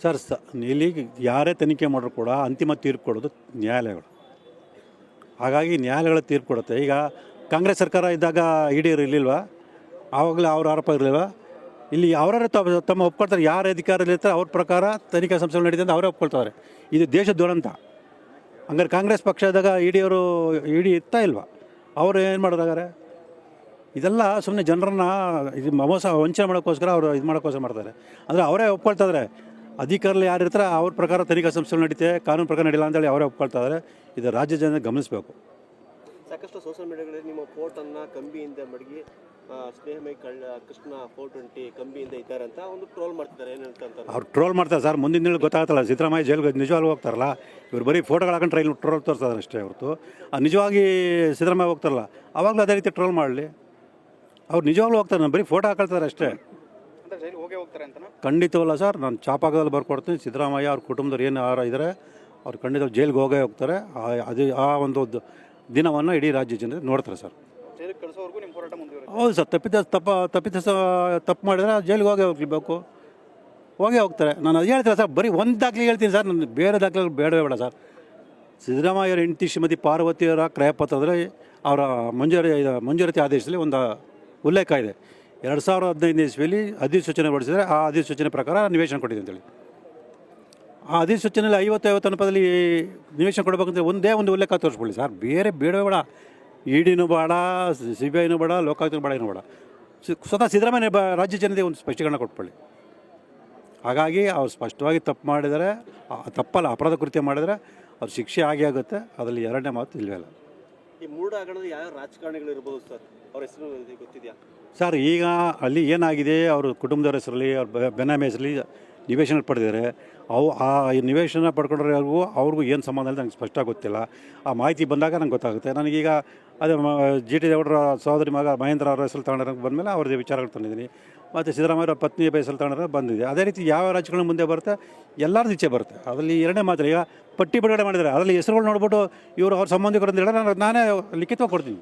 Sir ಇಲ್ಲಿ ಯಾರೇ ತನಿಖೆ ಮಾಡಿದ್ರು ಕೂಡ ಅಂತಿಮ ತೀರ್ಪು ಕೊಡೋದು ನ್ಯಾಯಾಲಯಗಳು. ಹಾಗಾಗಿ ನ್ಯಾಯಾಲಯಗಳ ತೀರ್ಪು ಕೊಡುತ್ತೆ. ಈಗ ಕಾಂಗ್ರೆಸ್ ಸರ್ಕಾರ ಇದ್ದಾಗ ಇಡಿ ಇರಲಿಲ್ವಾ? ಆವಾಗಲೇ ಅವ್ರ ಆರೋಪ ಇರಲಿಲ್ವಾ? ಇಲ್ಲಿ ಅವರೇ ತಮ್ಮ ಒಪ್ಕೊಳ್ತಾರೆ. ಯಾರು ಅಧಿಕಾರದಲ್ಲಿರ್ತಾರೆ ಅವ್ರ ಪ್ರಕಾರ ತನಿಖಾ ಸಂಸ್ಥೆಗಳು ನಡೀತದೆ ಅಂತ ಅವರೇ ಒಪ್ಕೊಳ್ತಾರೆ. ಇದು ದೇಶದ ದುರಂತ. ಹಂಗಾರೆ ಕಾಂಗ್ರೆಸ್ ಪಕ್ಷದಾಗ ಇಡಿ ಇರ್ತಾ ಇಲ್ವಾ? ಅವರು ಏನು ಮಾಡೋದಾಗಾರೆ? ಇದೆಲ್ಲ ಸುಮ್ಮನೆ ಜನರನ್ನ ಇದು ಮೋಸ ವಂಚನೆ ಮಾಡೋಕ್ಕೋಸ್ಕರ ಅವರು ಇದು ಮಾಡೋಕ್ಕೋಸ್ಕರ ಮಾಡ್ತಾರೆ. ಅಂದರೆ ಅವರೇ ಒಪ್ಕೊಳ್ತಾಯಿದ್ದಾರೆ. ಅಧಿಕಾರಲ್ಲಿ ಯಾರು ಇರ್ತಾರೆ ಅವ್ರ ಪ್ರಕಾರ ತನಿಖಾ ಸಂಸ್ಥೆಗಳು ನಡೀತೆ, ಕಾನೂನು ಪ್ರಕಾರ ನಡೀಲ್ಲ ಅಂತೇಳಿ ಅವರೇ ಒಪ್ಕೊಳ್ತಾಯಿದ್ದಾರೆ. ಇದು ರಾಜ್ಯ ಜನ ಗಮನಿಸಬೇಕು. ಸಾಕಷ್ಟು ಸೋಷಿಯಲ್ ಮೀಡಿಯಾಗಳಲ್ಲಿ ನಿಮ್ಮ ಫೋಟೋನ್ನು ಕಂಬಿಯಿಂದ ಮಡಗಿ ಸ್ನೇಹಮೈ ಕೃಷ್ಣ 420 ಕಂಬಿಯಿಂದ ಇದ್ದಾರೆ ಅಂತ ಒಂದು ಟ್ರೋಲ್ ಮಾಡ್ತಿದ್ದಾರೆ. ಏನು ಹೇಳ್ತಾರೆ ಅವ್ರು ಟ್ರೋಲ್ ಮಾಡ್ತಾರೆ ಸರ್. ಮುಂದಿನ ದಿನ ಗೊತ್ತಾಗ್ತಲ್ಲ, ಸಿದ್ದರಾಮಯ್ಯ ಜೈಲ್ಗೆ ನಿಜವಾಗ್ಲೂ ಹೋಗ್ತಾರಲ್ಲ. ಇವ್ರು ಬರೀ ಫೋಟೋಗಳು ಹಾಕೊಂಡು ಟ್ರೋಲ್ ತೋರಿಸ್ತಾರೆ ಅಷ್ಟೇ ಹೊರತು ನಿಜವಾಗಿ ಸಿದ್ದರಾಮಯ್ಯ ಹೋಗ್ತಾರಲ್ಲ ಆವಾಗಲೂ ಅದೇ ರೀತಿ ಟ್ರೋಲ್ ಮಾಡಲಿ. ಅವ್ರು ನಿಜವಾಗ್ಲೂ ಹೋಗ್ತಾರೆ, ನಾನು ಬರೀ ಫೋಟೋ ಹಾಕೊಳ್ತಾರೆ ಅಷ್ಟೇ. ಖಂಡಿತವಲ್ಲ ಸರ್. ನಾನು ಚಾಪಾಗದಲ್ಲಿ ಬರ್ಕೊಡ್ತೀನಿ. ಸಿದ್ದರಾಮಯ್ಯ ಅವ್ರ ಕುಟುಂಬದವ್ರು ಏನು ಇದ್ದಾರೆ ಅವ್ರು ಖಂಡಿತ ಜೈಲಿಗೆ ಹೋಗೇ ಹೋಗ್ತಾರೆ. ಆ ಒಂದು ದಿನವನ್ನು ಇಡೀ ರಾಜ್ಯ ಜನರು ನೋಡ್ತಾರೆ ಸರ್. ಹೌದು ಸರ್. ತಪ್ಪು ಮಾಡಿದ್ರೆ ಜೈಲಿಗೆ ಹೋಗೇ ಹೋಗ್ತಾರೆ. ನಾನು ಅದು ಹೇಳ್ತೀನಿ ಸರ್. ಬರೀ ಒಂದು ದಾಖಲೆ ಹೇಳ್ತೀನಿ ಸರ್. ನಾನು ಬೇರೆ ದಾಖಲೆಗಳು ಬೇಡ ಸರ್. ಸಿದ್ದರಾಮಯ್ಯರ ಹೆಂಡತಿ ಶ್ರೀಮತಿ ಪಾರ್ವತಿಯವರ ಕ್ರಯಪತ್ರದಲ್ಲಿ ಅವರ ಮಂಜೂರಾತಿ ಆದೇಶದಲ್ಲಿ ಒಂದು ಉಲ್ಲೇಖ ಇದೆ. 2015 ಇಸ್ವಿಯಲ್ಲಿ ಅಧಿಸೂಚನೆ ಹೊರಡಿಸಿದರೆ ಆ ಅಧಿಸೂಚನೆ ಪ್ರಕಾರ ನಿವೇಶನ ಕೊಟ್ಟಿದೆ ಅಂತೇಳಿ. ಆ ಅಧಿಸೂಚನೆಯಲ್ಲಿ 50 ಅನುಪಾತದಲ್ಲಿ ನಿವೇಶನ ಕೊಡಬೇಕಂತ ಒಂದೇ ಒಂದು ಉಲ್ಲೇಖ ತೋರಿಸ್ಕೊಳ್ಳಿ ಸರ್. ಬೇಡವೇ ಬೇಡ. ಇಡಿನೂ ಬೇಡ, CBIನೂ ಬೇಡ, ಲೋಕಾಯುಕ್ತನೂ ಬೇಡ, ಏನೂ ಬೇಡ. ಸ್ವತಃ ಸಿದ್ದರಾಮಯ್ಯ ರಾಜ್ಯ ಜನತೆಗೆ ಒಂದು ಸ್ಪಷ್ಟೀಕರಣ ಕೊಟ್ಕೊಳ್ಳಿ. ಹಾಗಾಗಿ ಅವ್ರು ಸ್ಪಷ್ಟವಾಗಿ ತಪ್ಪು ಮಾಡಿದರೆ, ತಪ್ಪಲ್ಲ ಅಪರಾಧ ಕೃತ್ಯ ಮಾಡಿದರೆ ಅವ್ರ ಶಿಕ್ಷೆ ಆಗುತ್ತೆ. ಅದರಲ್ಲಿ ಎರಡನೇ ಮಾತು ಇಲ್ಲವೇ ಇಲ್ಲ. ಈ ಮೂಢ ಹಗರಣದಲ್ಲಿ ಯಾವ ರಾಜಕಾರಣಿಗಳು ಇರ್ಬೋದು ಸರ್? ಅವ್ರ ಹೆಸರು ಗೊತ್ತಿದೆಯಾ ಸರ್? ಈಗ ಅಲ್ಲಿ ಏನಾಗಿದೆ, ಅವರು ಕುಟುಂಬದವ್ರ ಹೆಸರಲ್ಲಿ ಅವ್ರ ಬೆನ್ನಾಮಿ ಹೆಸರಲ್ಲಿ ನಿವೇಶನ ಪಡೆದಿದ್ದಾರೆ. ಆ ನಿವೇಶನ ಪಡ್ಕೊಂಡ್ರಿಗೂ ಅವ್ರಿಗೂ ಏನು ಸಂಬಂಧ ಅಂತ ನನಗೆ ಸ್ಪಷ್ಟ ಗೊತ್ತಿಲ್ಲ. ಆ ಮಾಹಿತಿ ಬಂದಾಗ ನಂಗೆ ಗೊತ್ತಾಗುತ್ತೆ. ನನಗೀಗ ಅದೇ GT ದೇವೇಗೌಡರ ಸಹೋದರಿ ಮಗ ಮಹೇಂದ್ರ ಅವರ ಹೆಸರು ತಗೊಂಡಿರೋಕ್ಕೆ ಬಂದಮೇಲೆ ಅವ್ರದ್ದು ವಿಚಾರಗಳು ತಂದಿದ್ದೀನಿ. ಮತ್ತು ಸಿದ್ದರಾಮಯ್ಯ ಪತ್ನಿಯ ಹೆಸರು ತಗೊಂಡಿರೋ ಬಂದಿದೆ. ಅದೇ ರೀತಿ ಯಾವ ರಾಜಕಾರಣ ಮುಂದೆ ಬರುತ್ತೆ ಎಲ್ಲರದ್ದು ಇಚ್ಛೆ ಬರುತ್ತೆ. ಅದರಲ್ಲಿ ಎರಡನೇ ಮಾತ್ರ ಈಗ ಪಟ್ಟಿ ಬಿಡುಗಡೆ ಮಾಡಿದ್ದಾರೆ. ಅದರಲ್ಲಿ ಹೆಸರುಗಳು ನೋಡ್ಬಿಟ್ಟು ಅವ್ರ ಸಂಬಂಧಿಕರು ಅಂತ ಹೇಳಿದ್ರೆ ನಾನೇ ಲಿಖಿತವಾಗಿ ಕೊಡ್ತೀನಿ.